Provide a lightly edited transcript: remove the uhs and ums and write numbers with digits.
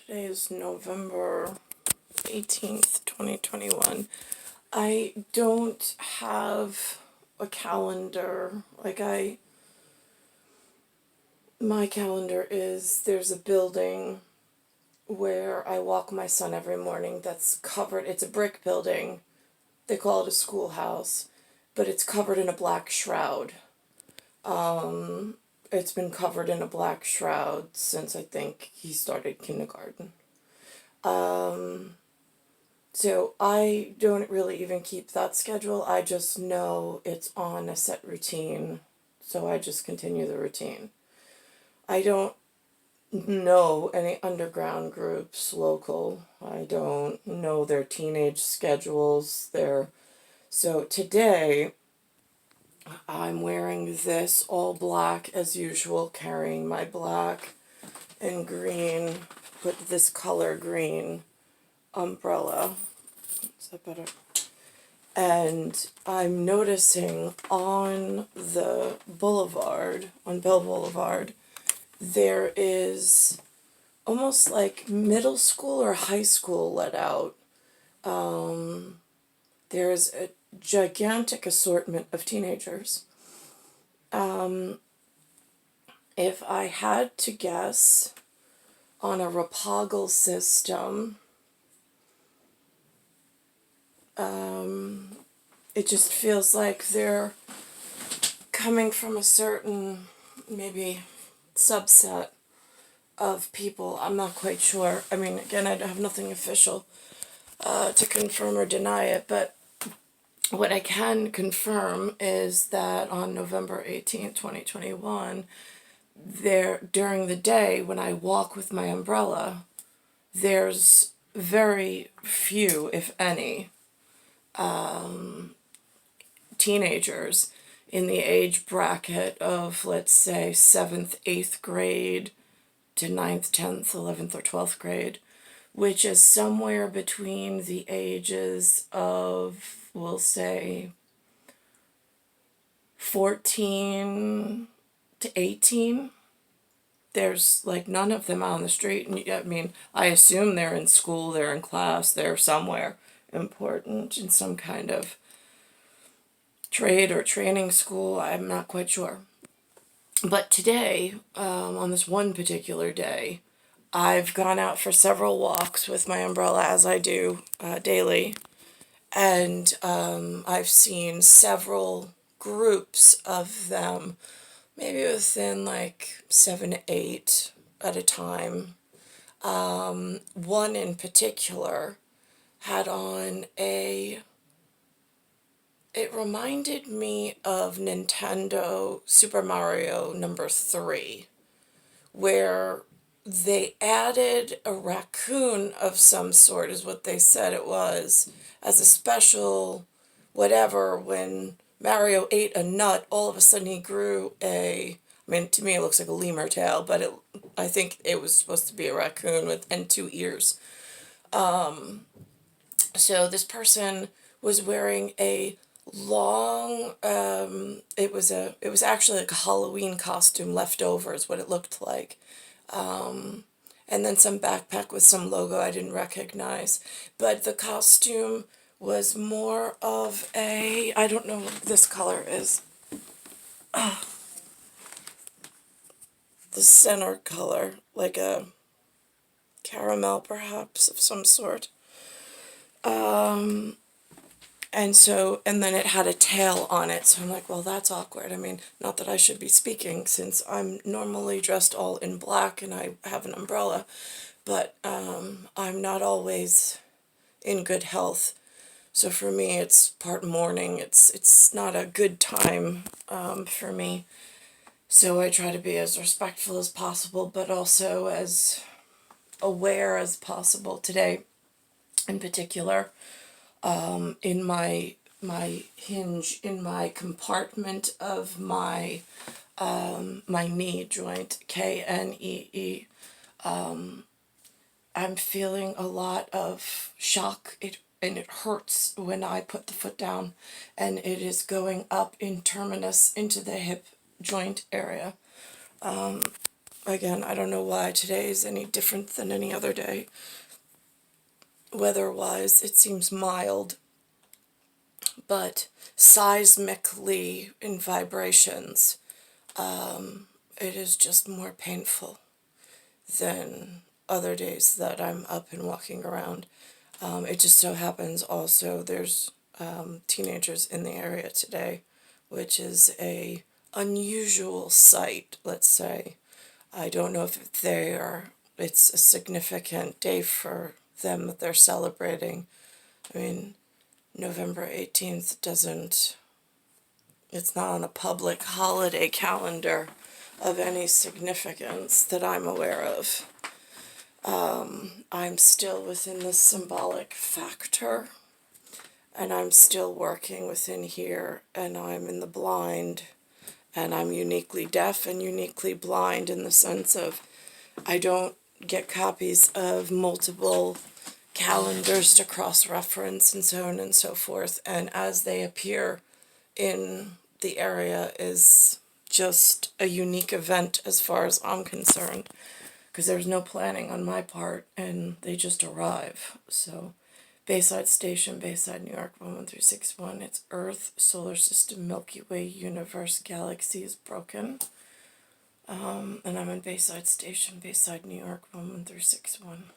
Today is November 18th, 2021. I don't have a calendar. My calendar is, there's a building where I walk my son every morning that's covered, it's a brick building. They call it a schoolhouse, but it's covered in a black shroud. It's been covered in a black shroud since I think he started kindergarten. So I don't really even keep that schedule. I just know it's on a set routine, so I just continue the routine. I don't know any underground groups local. I don't know their teenage schedules. So today I'm wearing this all black as usual, carrying my black and green, with this color green umbrella. Is that better? And I'm noticing on the boulevard, on Bell Boulevard, there is almost like middle school or high school let out. There's a gigantic assortment of teenagers. If I had to guess, on a Rapoggle system, it just feels like they're coming from a certain, maybe, subset of people. I'm not quite sure. I mean, again, I have nothing official to confirm or deny it, but what I can confirm is that on November 18th, 2021, during the day when I walk with my umbrella, there's very few, if any, teenagers in the age bracket of, let's say, 7th, 8th grade to 9th, 10th, 11th, or 12th grade, which is somewhere between the ages of, we'll say, 14 to 18. There's like none of them out on the street. And I mean, I assume they're in school, they're in class, they're somewhere important in some kind of trade or training school. I'm not quite sure. But today, on this one particular day, I've gone out for several walks with my umbrella, as I do daily, and I've seen several groups of them, maybe within like 7 to 8 at a time. One in particular had on it reminded me of Nintendo Super Mario number 3, where they added a raccoon of some sort, is what they said it was, as a special whatever. When Mario ate a nut, all of a sudden he grew I mean, to me it looks like a lemur tail, but I think it was supposed to be a raccoon and 2 ears. So this person was wearing a long, it was actually like a Halloween costume left over is what it looked like. And then some backpack with some logo I didn't recognize. But the costume was more of I don't know what this color is. The center color, like a caramel perhaps of some sort. And then it had a tail on it, so I'm like, well, that's awkward. I mean, not that I should be speaking since I'm normally dressed all in black and I have an umbrella, but I'm not always in good health. So for me, it's part morning. It's not a good time for me. So I try to be as respectful as possible, but also as aware as possible. Today, in particular, in my hinge, in my compartment of my knee joint, KNEE, I'm feeling a lot of shock. And it hurts when I put the foot down, and it is going up in terminus into the hip joint area. again, I don't know why today is any different than any other day. Weather-wise, it seems mild, but seismically in vibrations, it is just more painful than other days that I'm up and walking around. It just so happens also there's teenagers in the area today, which is a unusual sight, let's say. I don't know if it's a significant day for them that they're celebrating. I mean, November 18th it's not on a public holiday calendar of any significance that I'm aware of. I'm still within the symbolic factor, and I'm still working within here, and I'm in the blind, and I'm uniquely deaf and uniquely blind in the sense of I don't get copies of multiple calendars to cross-reference and so on and so forth, and as they appear in the area is just a unique event as far as I'm concerned, because there's no planning on my part and they just arrive. So Bayside Station, Bayside, New York 11361. It's Earth, Solar System, Milky Way, Universe, Galaxy is broken. And I'm in Bayside Station, Bayside, New York 11361.